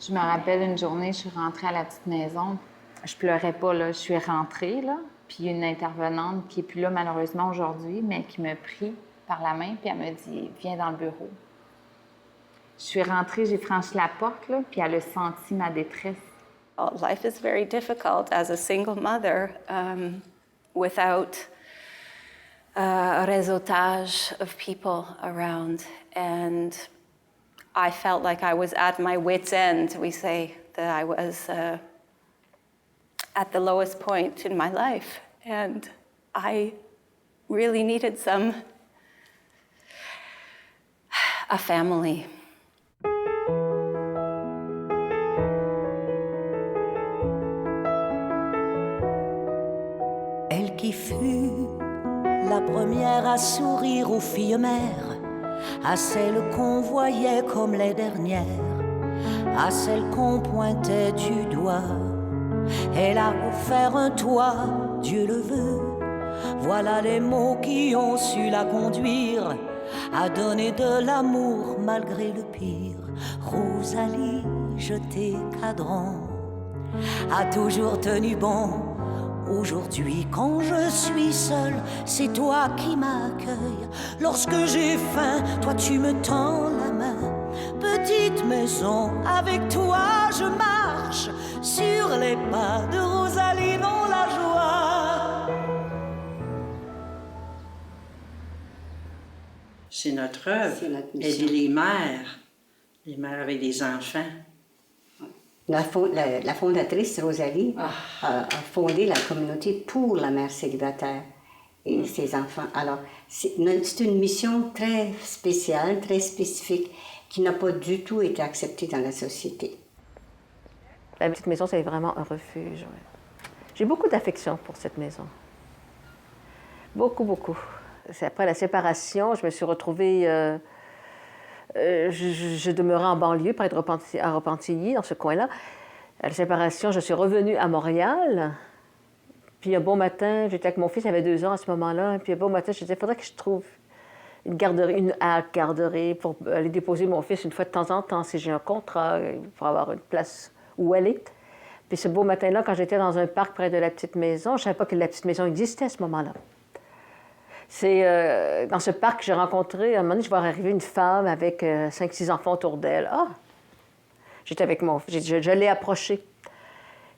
Je me rappelle une journée, je suis rentrée à la petite maison. Je pleurais pas, là. Je suis rentrée, là. Puis il y a une intervenante qui est plus là, malheureusement, aujourd'hui, mais qui m'a pris par la main, puis elle m'a dit « Viens dans le bureau ». Je suis rentrée, j'ai franchi la porte, là, puis elle a senti ma détresse. Life is very difficult as a single mother without a réseautage of people around. And I felt like I was at my wit's end. We say that I was at the lowest point in my life. And I really needed a family. Elle qui fut la première à sourire aux filles mères, à celles qu'on voyait comme les dernières, à celles qu'on pointait du doigt. Elle a offert un toit, Dieu le veut. Voilà les mots qui ont su la conduire à donner de l'amour malgré le pire. Rosalie, je t'ai cadran, a toujours tenu bon. Aujourd'hui, quand je suis seule, c'est toi qui m'accueilles. Lorsque j'ai faim, toi tu me tends la main. Petite maison, avec toi je marche sur les pas de Rosalie, non la joie. C'est notre œuvre, aider les mères avec des enfants. La fondatrice, Rosalie, a fondé la communauté pour la mère célibataire et ses enfants. Alors, c'est une mission très spéciale, très spécifique, qui n'a pas du tout été acceptée dans la société. La petite maison, c'est vraiment un refuge. Ouais. J'ai beaucoup d'affection pour cette maison. Beaucoup, beaucoup. C'est après la séparation, je me suis retrouvée... je demeurais en banlieue, près de Repentigny, dans ce coin-là. À la séparation, je suis revenue à Montréal. Puis un beau matin, j'étais avec mon fils, il avait 2 ans à ce moment-là. Puis un beau matin, je me disais, il faudrait que je trouve une garderie, une garderie pour aller déposer mon fils une fois de temps en temps, si j'ai un contrat, pour avoir une place où aller. Puis ce beau matin-là, quand j'étais dans un parc près de la petite maison, je ne savais pas que la petite maison existait à ce moment-là. C'est dans ce parc que j'ai rencontré, à un moment donné, je vois arriver une femme avec 5-6 enfants autour d'elle. Ah! J'étais avec mon fils, je l'ai approchée.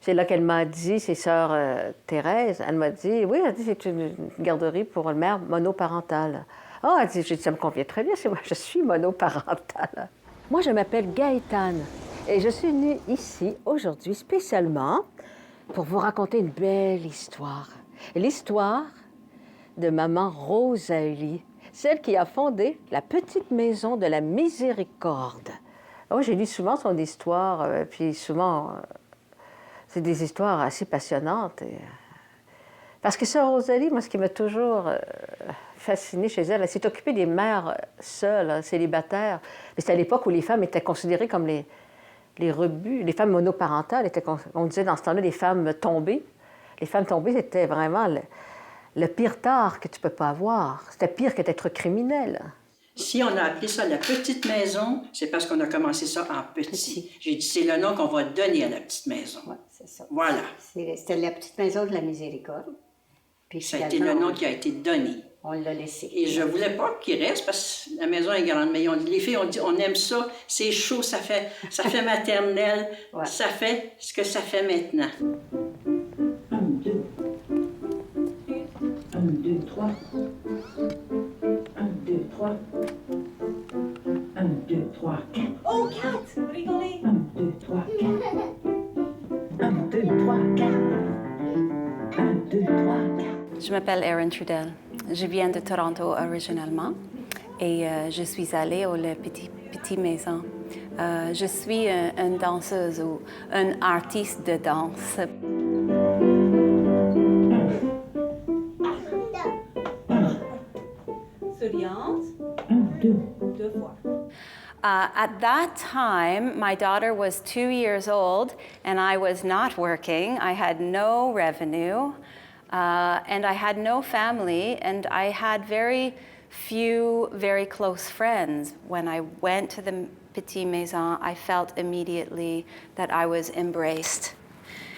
C'est là qu'elle m'a dit, c'est sœur Thérèse, elle m'a dit, oui, elle dit, c'est une garderie pour une mère monoparentale. Ah, elle dit, j'ai dit, ça me convient très bien, c'est moi, je suis monoparentale. Moi, je m'appelle Gaëtane et je suis venue ici aujourd'hui spécialement pour vous raconter une belle histoire. L'histoire de maman Rosalie, celle qui a fondé la petite maison de la Miséricorde. Oh, j'ai lu souvent son histoire, puis souvent, c'est des histoires assez passionnantes. Parce que sœur Rosalie, moi, ce qui m'a toujours fascinée chez elle, elle s'est occupée des mères seules, célibataires. Mais c'était à l'époque où les femmes étaient considérées comme les rebuts, les femmes monoparentales, on disait dans ce temps-là les femmes tombées. Les femmes tombées, c'était vraiment le pire tard que tu peux pas avoir. C'était pire que d'être criminel. Si on a appelé ça la petite maison, c'est parce qu'on a commencé ça en petit. J'ai dit, c'est le nom qu'on va donner à la petite maison. Oui, c'est ça. Voilà. C'était la petite maison de la Miséricorde. Puis ça a été le nom qui a été donné. On l'a laissé. Et je voulais pas qu'il reste parce que la maison est grande. Mais les filles ont dit, on aime ça, c'est chaud, ça fait maternelle, ouais. Ça fait ce que ça fait maintenant. 1, 2. 1, 2, 3. 1, 2, 3. 1, 2, 3, 4. Oh, 4! Rigolez! 1, 2, 3, 4. 1, 2, 3, 4. 1, 2, 3, 4. Je m'appelle Erin Trudel. Je viens de Toronto originalement et je suis allée au Petit Maison. Je suis une danseuse ou une artiste de danse. Souriante. 1, 2. 2 fois. At that time, my daughter was 2 years old, and I was not working. I had no revenue, and I had no family, and I had very few very close friends. When I went to the Petite Maison, I felt immediately that I was embraced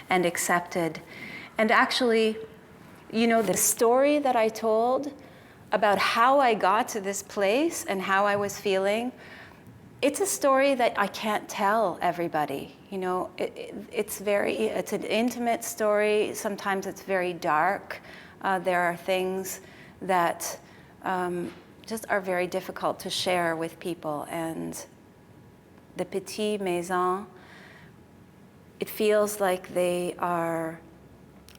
and accepted. And actually, you know, the story that I told about how I got to this place and how I was feeling, it's a story that I can't tell everybody. You know, it's an intimate story. Sometimes it's very dark. There are things that just are very difficult to share with people. And the Petite Maison, it feels like they are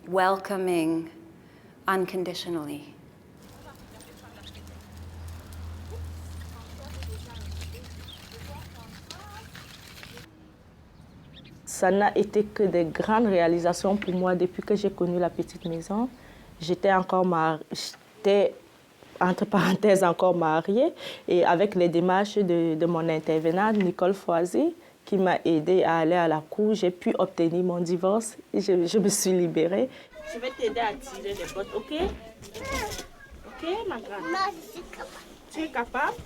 welcoming unconditionally. Ça n'a été que des grandes réalisations pour moi depuis que j'ai connu la Petite Maison. J'étais entre parenthèses encore mariée, et avec les démarches de mon intervenante, Nicole Foisy, qui m'a aidée à aller à la cour, j'ai pu obtenir mon divorce et je me suis libérée. Je vais t'aider à tirer les bottes, OK? OK, ma grande? Non, je suis capable. Tu es capable?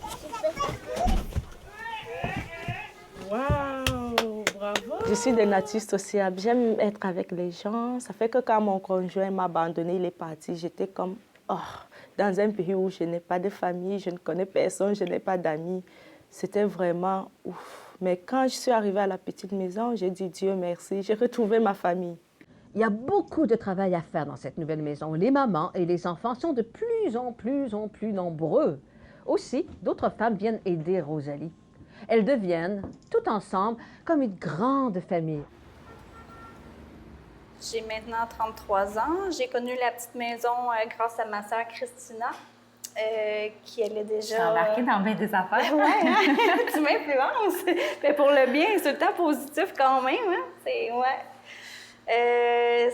Waouh, bravo! Je suis de nature sociable, j'aime être avec les gens. Ça fait que quand mon conjoint m'a abandonnée, il est parti, j'étais comme, dans un pays où je n'ai pas de famille, je ne connais personne, je n'ai pas d'amis. C'était vraiment ouf. Mais quand je suis arrivée à la Petite Maison, j'ai dit Dieu merci, j'ai retrouvé ma famille. Il y a beaucoup de travail à faire dans cette nouvelle maison. Les mamans et les enfants sont de plus en plus nombreux. Aussi, d'autres femmes viennent aider Rosalie. Elles deviennent, tout ensemble, comme une grande famille. J'ai maintenant 33 ans. J'ai connu la Petite Maison grâce à ma sœur Christina, qui elle est déjà... J'ai embarqué dans bien des affaires. Ouais, hein? Tu m'influences. Mais pour le bien, c'est tout le temps positif quand même. Hein?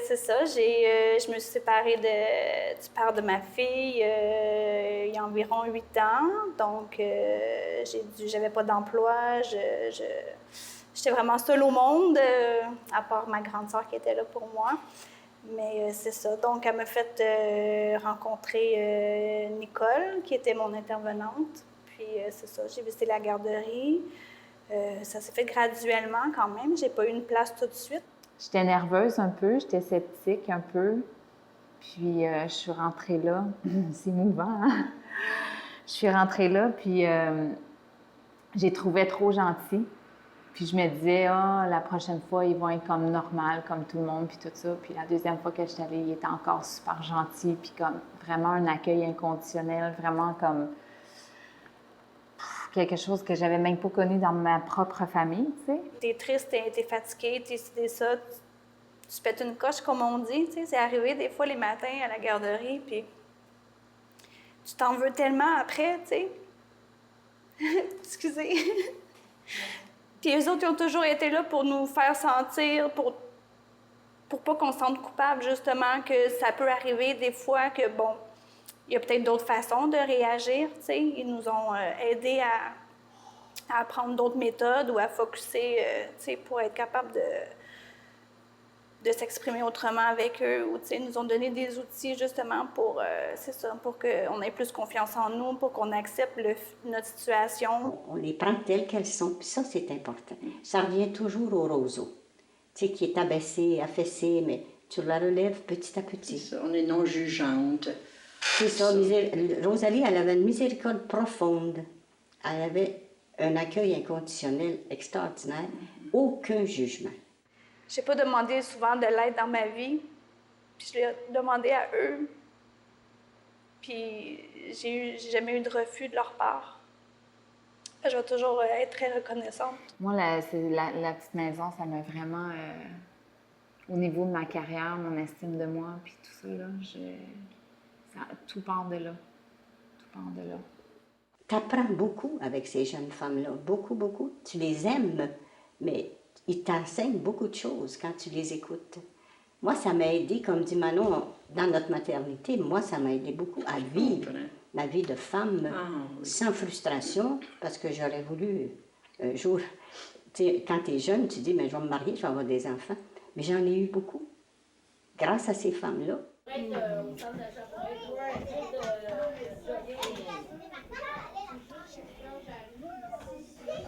C'est ça. Je me suis séparée du père de ma fille il y a environ 8 ans. Donc, j'avais pas d'emploi. J'étais vraiment seule au monde, à part ma grande sœur qui était là pour moi. Mais c'est ça. Donc, elle m'a fait rencontrer Nicole, qui était mon intervenante. Puis, c'est ça, j'ai visité la garderie. Ça s'est fait graduellement quand même. J'ai pas eu une place tout de suite. J'étais nerveuse un peu, j'étais sceptique un peu. Puis, je suis rentrée là. C'est émouvant, hein? Je suis rentrée là, puis j'ai trouvé trop gentil. Puis je me disais, la prochaine fois, ils vont être comme normal, comme tout le monde, puis tout ça. Puis la deuxième fois que je suis allée, il était encore super gentil, puis comme vraiment un accueil inconditionnel, vraiment comme quelque chose que j'avais même pas connu dans ma propre famille, tu sais. T'es triste, t'es fatiguée, t'es ça, tu pètes une coche, comme on dit, tu sais. C'est arrivé des fois les matins à la garderie, puis tu t'en veux tellement après, tu sais. Excusez. Puis eux autres, ils ont toujours été là pour nous faire sentir, pour pas qu'on se sente coupable, justement, que ça peut arriver des fois que, bon, il y a peut-être d'autres façons de réagir, tu sais. Ils nous ont aidés à apprendre d'autres méthodes ou à focusser, tu sais, pour être capable de s'exprimer autrement avec eux. Ou, tu sais, ils nous ont donné des outils, justement, pour, c'est ça, pour qu'on ait plus confiance en nous, pour qu'on accepte notre situation. On les prend telles qu'elles sont, puis ça, c'est important. Ça revient toujours au roseau, tu sais, qui est abaissé, affaissé, mais tu la relèves petit à petit. C'est ça, on est non jugeante. C'est ça. Rosalie, elle avait une miséricorde profonde. Elle avait un accueil inconditionnel extraordinaire. Aucun jugement. J'ai pas demandé souvent de l'aide dans ma vie, puis je l'ai demandé à eux. Puis j'ai jamais eu de refus de leur part. Je vais toujours être très reconnaissante. Moi, la Petite Maison, ça m'a vraiment... au niveau de ma carrière, mon estime de moi, puis tout ça, là, tout part de là. Tout part de là. Tu apprends beaucoup avec ces jeunes femmes-là. Beaucoup, beaucoup. Tu les aimes, mais ils t'enseignent beaucoup de choses quand tu les écoutes. Moi, ça m'a aidé, comme dit Manon, dans notre maternité, moi, ça m'a aidé beaucoup à vivre ma vie de femme sans frustration, parce que j'aurais voulu un jour... Quand tu es jeune, tu dis, mais je vais me marier, je vais avoir des enfants. Mais j'en ai eu beaucoup, grâce à ces femmes-là.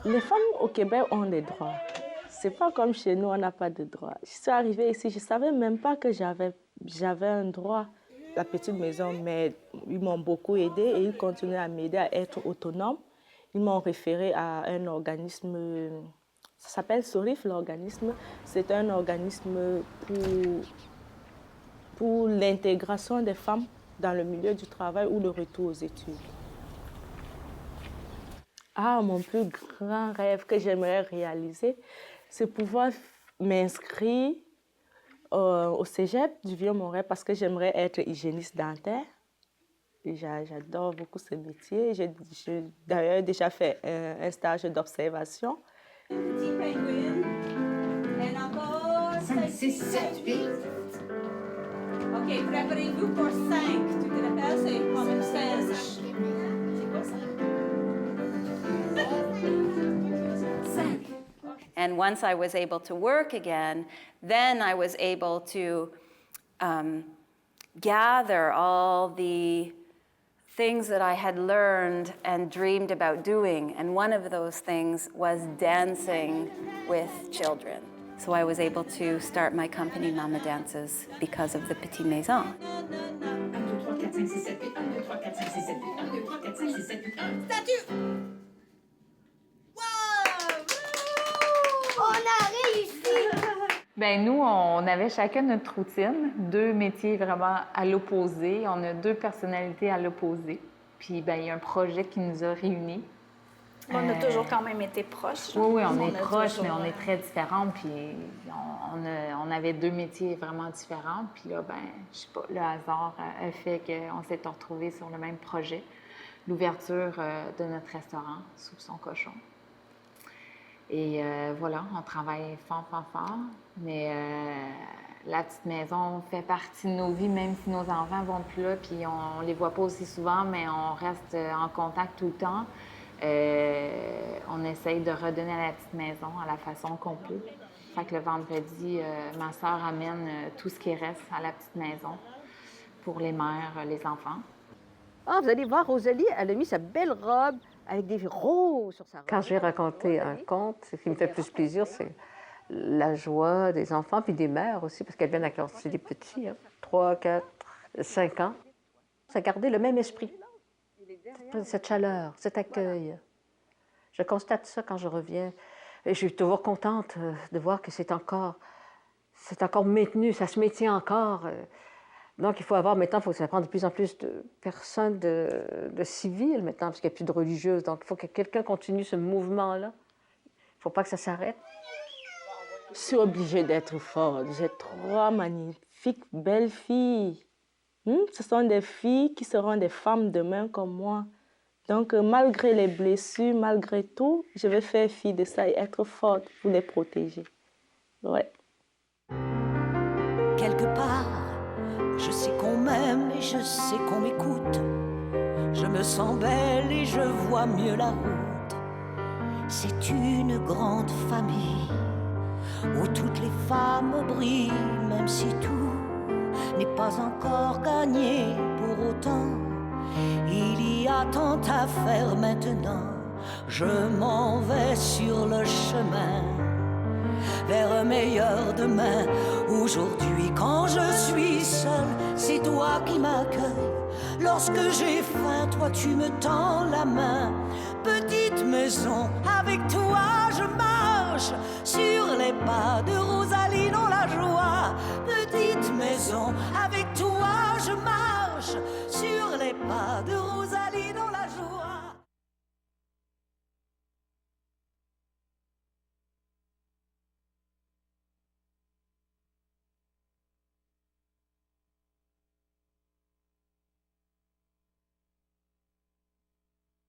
Les femmes au Québec ont des droits. C'est pas comme chez nous, on n'a pas de droits. Je suis arrivée ici, je ne savais même pas que j'avais un droit. La petite maison, mais ils m'ont beaucoup aidé et ils continuent à m'aider à être autonome. Ils m'ont référé à un organisme, ça s'appelle SORIF, l'organisme. C'est un organisme pour l'intégration des femmes dans le milieu du travail ou le retour aux études. Ah, mon plus grand rêve que j'aimerais réaliser, c'est pouvoir m'inscrire au cégep du Vieux-Montréal parce que j'aimerais être hygiéniste dentaire. J'adore beaucoup ce métier. J'ai d'ailleurs déjà fait un stage d'observation. Petit pingouin. Et encore 5, 6, 7, 8. OK, préparez-vous pour 5. Tu te rappelles, c'est comme une 16. C'est quoi ça? 5. And once I was able to work again, then I was able to gather all the things that I had learned and dreamed about doing. And one of those things was dancing with children. So I was able to start my company, Mama Dances, because of the Petite Maison. 1, 2, 3, 4, 5, 6, 7, 8. 1, 2, 3, 4, 5, 6, 7, 8. 1, 2, 3, 4, 5, 6, 7, 8. Statue! On a réussi! Bien, nous, on avait chacun notre routine, 2 métiers vraiment à l'opposé. On a 2 personnalités à l'opposé. Puis, bien, il y a un projet qui nous a réunis. On a toujours quand même été proches. Oui, on est a proches, toujours, mais on est très différentes. Puis, on avait 2 métiers vraiment différents. Puis là, ben, je sais pas, le hasard a fait qu'on s'est retrouvés sur le même projet, l'ouverture de notre restaurant sous son cochon. Et voilà, on travaille fort. Mais la petite maison fait partie de nos vies, même si nos enfants vont plus là, puis on les voit pas aussi souvent, mais on reste en contact tout le temps. On essaye de redonner à la petite maison à la façon qu'on peut. Fait que le vendredi, ma sœur amène tout ce qui reste à la petite maison pour les mères, les enfants. Ah, vous allez voir, Rosalie, elle a mis sa belle robe avec des roses sur sa robe. Quand je vais raconter un conte, ce qui me fait plus plaisir, c'est la joie des enfants, puis des mères aussi, parce qu'elles viennent avec leurs des petits, 3, 4, 5 ans. Ça a gardé le même esprit, cette chaleur, cet accueil. Je constate ça quand je reviens. Et je suis toujours contente de voir que c'est encore maintenu, ça se maintient encore. Donc, il faut avoir, maintenant, il faut que ça prenne de plus en plus de personnes de civils, maintenant, parce qu'il n'y a plus de religieuses. Donc, il faut que quelqu'un continue ce mouvement-là. Il ne faut pas que ça s'arrête. Je suis obligée d'être forte. J'ai 3 magnifiques belles filles. Ce sont des filles qui seront des femmes demain comme moi. Donc, malgré les blessures, malgré tout, je vais faire fi de ça et être forte pour les protéger. Ouais. Quelque part, je sais qu'on m'aime et je sais qu'on m'écoute. Je me sens belle et je vois mieux la route. C'est une grande famille où toutes les femmes brillent, même si tout n'est pas encore gagné pour autant. Il y a tant à faire maintenant. Je m'en vais sur le chemin vers un meilleur demain. Aujourd'hui, quand je suis seule, c'est toi qui m'accueilles. Lorsque j'ai faim, toi tu me tends la main. Petite maison, avec toi je marche sur les pas de Rosalie dans la joie. Petite maison, avec toi je marche sur les pas de